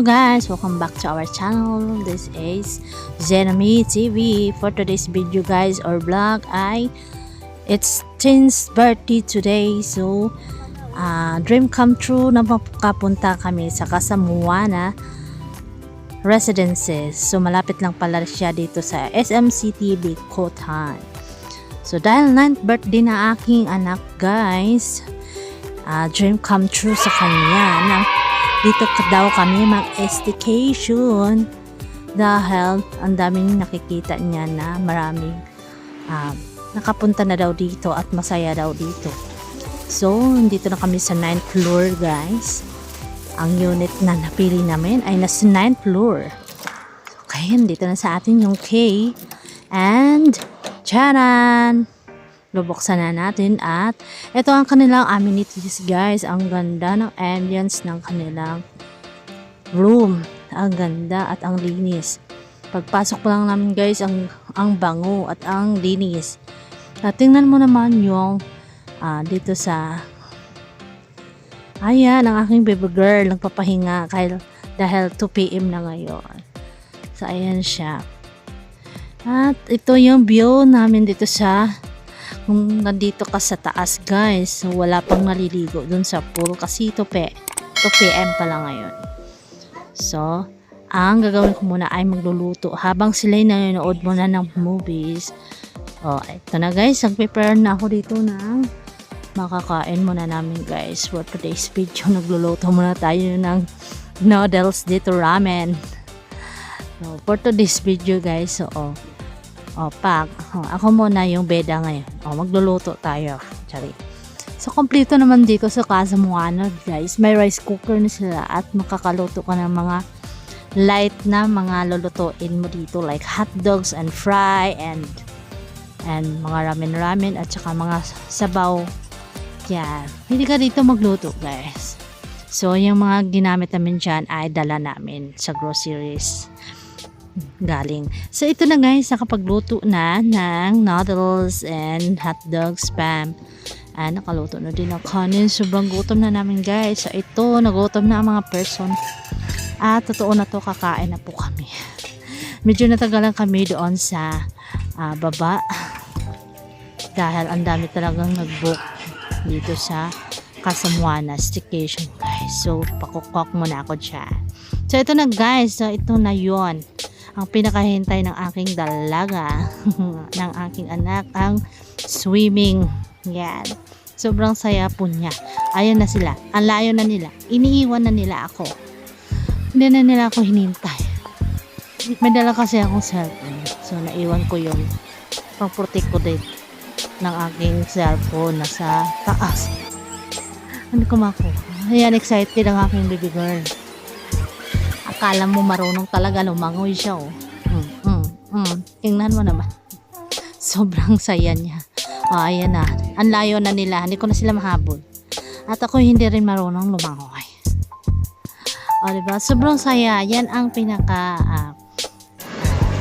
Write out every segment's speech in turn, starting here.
Hello guys, welcome back to our channel. This is Zenami TV. For today's video guys or vlog it's Tin's birthday today. So dream come true na makapunta kami sa Casamuana Residences. So malapit lang pala siya dito sa SM City, Bicotan. So dahil 9th birthday na aking anak guys, dream come true sa kanya na dito daw kami mag-staycation dahil ang daming nakikita niya na maraming nakapunta na daw dito at masaya daw dito. So dito na kami sa 9th floor guys. Ang unit na napili namin ay nasa 9th floor. Okay, dito na sa atin yung K and charan! Bubuksan na natin at ito ang kanilang amenities guys. Ang ganda ng ambience ng kanilang room. Ang ganda at ang linis. Pagpasok pa lang namin guys, ang bango at ang linis. At tingnan mo naman yung dito sa ayan, ang aking baby girl nagpapahinga dahil 2 PM na ngayon. So ayan siya. At ito yung view namin dito sa kung nandito ka sa taas guys, so wala pang naliligo dun sa pool kasi 2 PM pa lang ngayon. So ang gagawin ko muna ay magluluto habang sila'y nanonood muna ng movies. Ito na guys, nag-prepare na ako dito ng makakain muna namin guys. For today's video, nagluluto muna tayo ng noodles dito, ramen. So for today's video guys, ako muna yung beda ngayon. Magluluto tayo. Sorry. So, kompleto naman dito sa Casamuana guys. May rice cooker na sila at makakaluto ka ng mga light na mga lulutuin mo dito like hot dogs and fry and mga ramen at saka mga sabaw. Yan. Hindi ka dito magluto guys. So, yung mga ginamit namin dyan ay dala namin sa groceries galing. So ito na guys, nakapagluto na ng noodles and hotdog spam. Nakaluto na din ng kanin. Sobrang gutom na namin guys. So ito, nagutom na ang mga person. Totoo na to, kakain na po kami. Medyo natagalan kami doon sa baba dahil ang dami talagang nag-book dito sa Casamuana staycation guys. So pakukok muna ako dyan. So ito na guys, so ito na yon ang pinakahintay ng aking dalaga ng aking anak, ang swimming. Yan. Sobrang saya po niya. Ayan na sila. Ang layo na nila. Iniiwan na nila ako. Hindi na nila ako hinintay. May dala kasi akong cellphone. So naiwan ko yung pang-protect ko din ng aking cellphone na sa taas. Hindi ko makuha. Ayan, excited ang aking baby girl. Akala mo marunong talaga, lumangoy siya Tingnan mo naman. Sobrang saya niya. Ayan na. Ang layo na nila. Hindi ko na sila mahabol. At ako hindi rin marunong lumangoy. Diba? Sobrang saya. Yan ang pinaka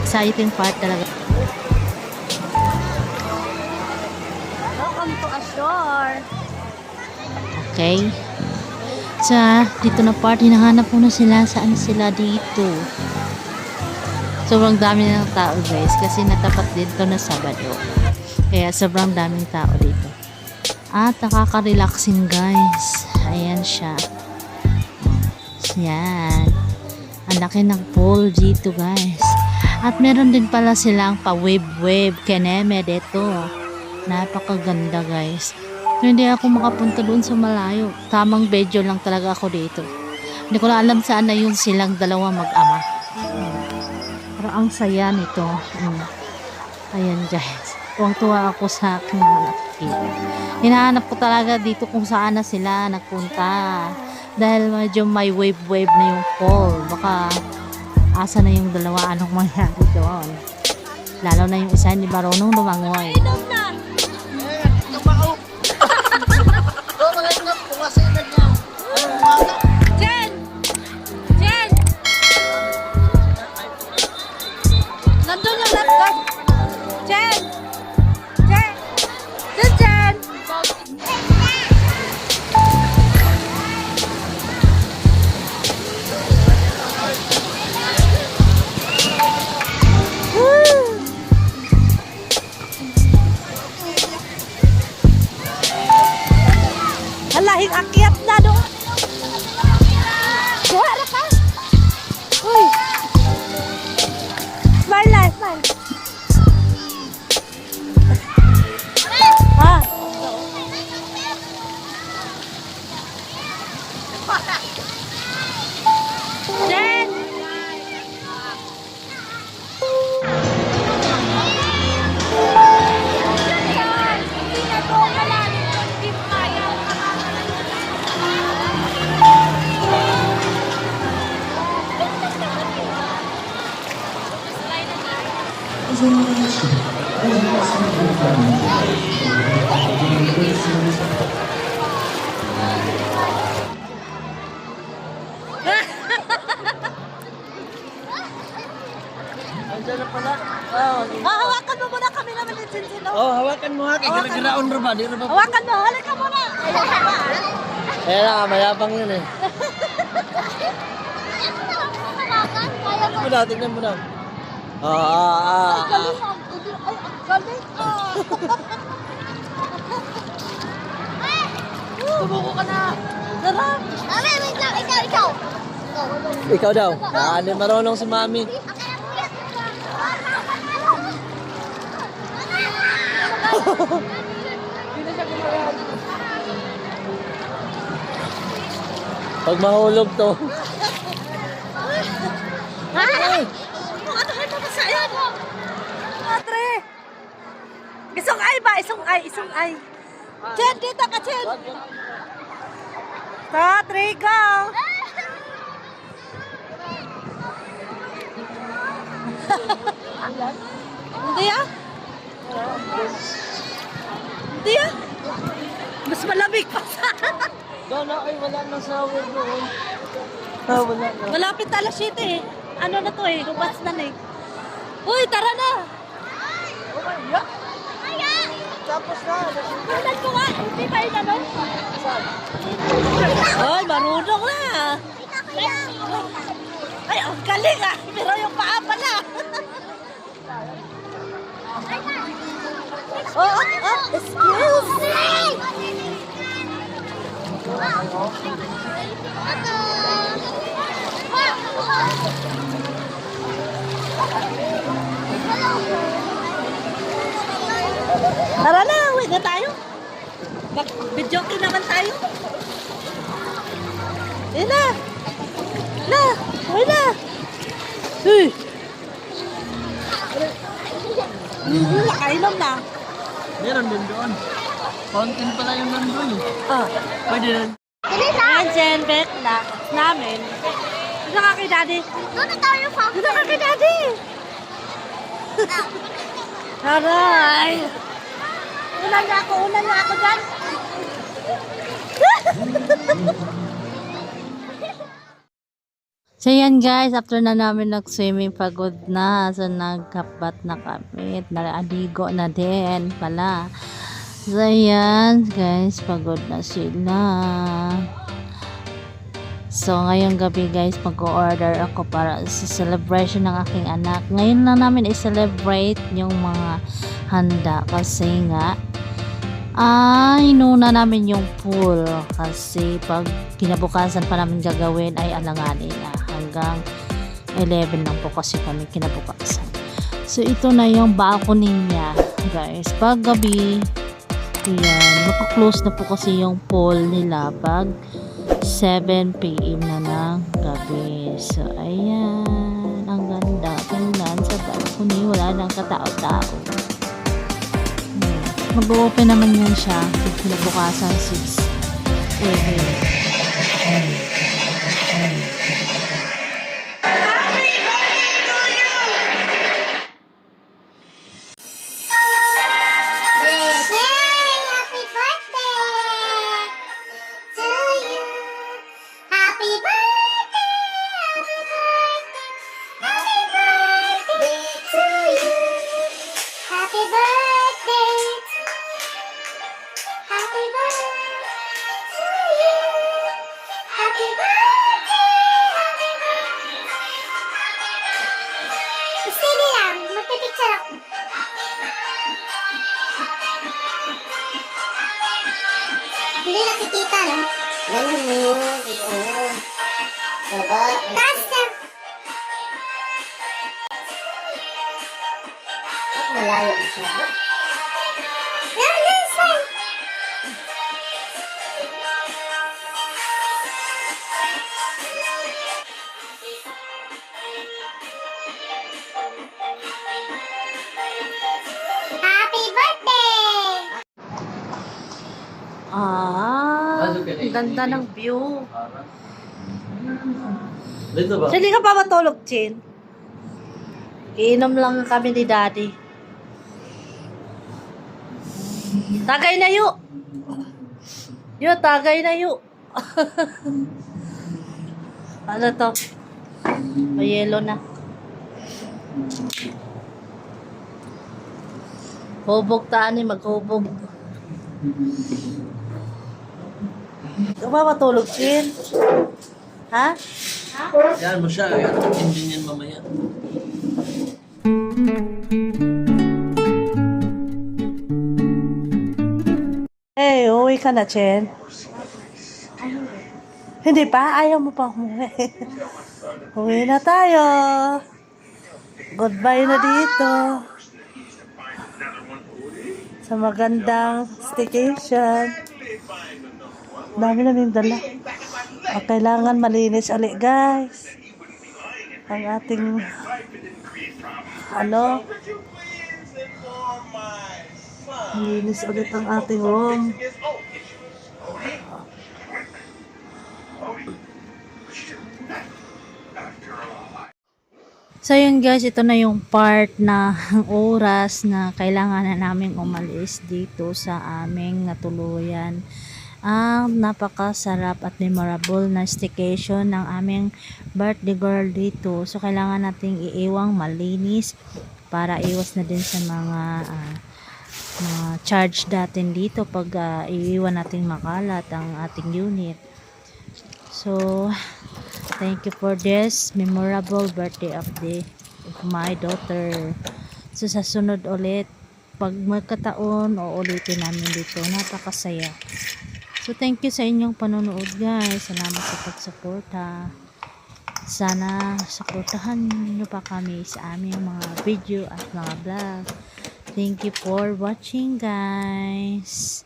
exciting part talaga. Welcome to ashore. Okay. Dito na party, hinahanap ko na sila. Saan sila dito? Sobrang dami ng tao guys kasi natapat dito na Sabado. Kaya sobrang daming tao dito. At nakaka-relaxing guys. Ayan siya. Yan. Ang laki ng pool dito guys. At meron din pala silang pa-wave keneme dito. Napakaganda guys. Hindi ako makapunta doon sa malayo. Tamang video lang talaga ako dito. Hindi ko na alam saan na yung silang dalawa mag-ama. Pero ang saya nito. Ayan guys. Tuwang-tuwa ako sa aking nakikita. Hinahanap ko talaga dito kung saan na sila nagpunta. Dahil medyo may wave na yung pool. Baka asa na yung dalawa, anong mangyari doon. Lalo na yung isa, hindi marunong lumangoy. Galing, akyat na doon. Kuha ka. Uy. Smile na, smile. Ha? Jen! Andiyan na pala. Hawakan mo muna kami naman ni Jinjin. Oh, hawakan mo ha. Kaya ra ba? Di ra ba? Hawakan mo, halika muna. Kaya na, mayabang yun eh. Tingnan mo daw, tingnan mo daw. Galing. Tumuko ka na. Sarap. Mami, wait lang. Ikaw. Ikaw daw. Hindi marunong si Mami. Pag mahulog to. Ha? Ano kayo masaya mo? Atre. Isang ay ba? Isang ay. Chen, dito ka, Chen. Atre, go. Hindi ah. Hindi ah. Mas malamig pa sa... Wala, ay wala nang shower doon. Wala na. Malapit na alas 7 eh. Ano na to eh, lubas na eh. Uy, tara na! Oh my God! Tapos na. Tingnan ko nga, hindi ba yun ano? Ay, marunong na! Ay, ang galing ah! Pero yung paa pala! Excuse! Tara na, uwi na tayo. Mag-video naman tayo. Uwi na. Uwi na. Uy. Nakainom na. Meron din doon. Fountain pala yung nandun eh. Ah. Pwede rin. Ayan, Jen, bet na namin. Dito ka kay Daddy. Doon na tayo sa Dito ka kay Daddy. Aray. Una na ako dyan. So yan guys, after na namin nag-swimming, pagod na. So nagkapat na kami. Naligo na din pala. So yan guys, pagod na sila. So ngayong gabi guys, mag-order ako para sa celebration ng aking anak. Ngayon lang namin i-celebrate yung mga handa kasi nga inuna namin yung pool kasi pag kinabukasan pa namin gagawin ay alanganin na hanggang 11 lang po kasi kami kinabukasan. So ito na yung balcony niya guys. Pag gabi yan, maka-close na po kasi yung pool nila pag 7 PM na ng gabi. So ayan, ang ganda tingnan sa balcony, wala nang katao-tao. Mag-open naman yan siya kinabukasan 6 AM. Happy birthday to you. Happy birthday, happy birthday to you. Happy birthday, happy birthday to you. Happy birthday. Steady lang, magpipicture ako. Hindi nakikita, no? Ganun mo. Ito. Baba. Taas na. Malayo siya. No, no, it's fine. Happy birthday! Ang ganda ng view. Dito ba? Hindi ka pa matulog, Chin? Iinom lang kami ni Daddy. Tagay na yu! Yu, tagay na yu! Ano to? May yelo na. Hubog taan eh, maghubog. Ikaw ba matulog, Chin? Ha? Yan mo siya. Yan din yan mamaya. Hey, uwi ka na, Chen. Hindi pa? Ayaw mo pa umuwi. Uwi na tayo. Goodbye na dito. Sa magandang staycation. Dami na yung dala. Kailangan malinis ulit, guys. Ang ating malinis ulit ang ating room. So yun guys, ito na yung part na oras na kailangan na namin umalis dito sa aming natuluyan. Ang napakasarap at memorable na staycation ng aming birthday girl dito. So kailangan nating iiwang malinis para iwas na din sa mga charge natin dito pag iiwan nating makalat ang ating unit. So thank you for this memorable birthday of my daughter. So sa sunod ulit, pag magkataon, uulitin namin dito. Napakasaya. So thank you sa inyong panonood, guys. Salamat sa pagsuporta. Sana suportahan niyo pa kami sa aming mga video at mga vlog. Thank you for watching, guys.